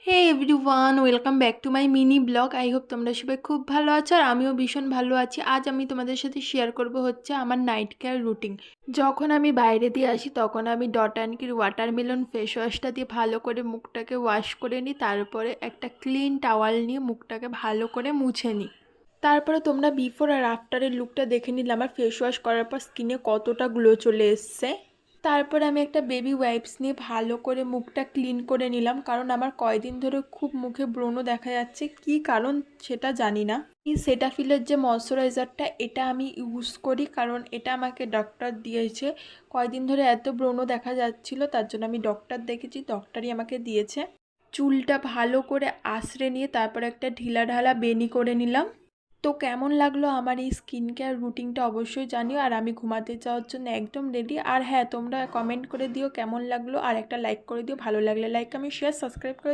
Hey everyone, welcome back to my mini blog. I hope তোমরা সবাই খুব ভালো আছো আর আমিও ভীষণ ভালো আছি। আজ আমি তোমাদের সাথে শেয়ার করব হচ্ছে আমার নাইট কেয়ার রুটিন। যখন আমি বাইরে দিয়ে আসি তখন আমি Dot and Key watermelon face ওয়াশটা দিয়ে ভালো করে মুখটাকে ওয়াশ করে নিই, তারপরে একটা ক্লিন টাওয়াল নিয়ে মুখটাকে ভালো করে মুছে নিই। তারপরে তোমরা বিফোর আর আফটারের লুকটা দেখে নিলে আমার ফেস ওয়াশ করার পর স্কিনে কতটা গ্লো চলে এসছে। তারপরে আমি একটা বেবি ওয়াইপস নিয়ে ভালো করে মুখটা ক্লিন করে নিলাম, কারণ আমার কয়দিন ধরে খুব মুখে ব্রণ দেখা যাচ্ছে। কি কারণ সেটা জানি না। এই সেটাফিলের যে ময়শ্চারাইজারটা, এটা আমি ইউজ করি কারণ এটা আমাকে ডক্টর দিয়েছে। কয়দিন ধরে এত ব্রণ দেখা যাচ্ছিল, তার জন্য আমি ডক্টর দেখেছি, ডক্টরই আমাকে দিয়েছে। চুলটা ভালো করে আঁচড়ে নিয়ে তারপর একটা ঢিলা ঢালা বেনি করে নিলাম। তো কেমন লাগলো আমার এই স্কিন কেয়ার রুটিনটা অবশ্যই জানিও। আর আমি ঘুমাতে যাওয়ার জন্য একদম রেডি। আর হ্যাঁ, তোমরা কমেন্ট করে দিও কেমন লাগলো, আর একটা লাইক করে দিও, ভালো লাগলে লাইক, আমি শেয়ার, সাবস্ক্রাইব করে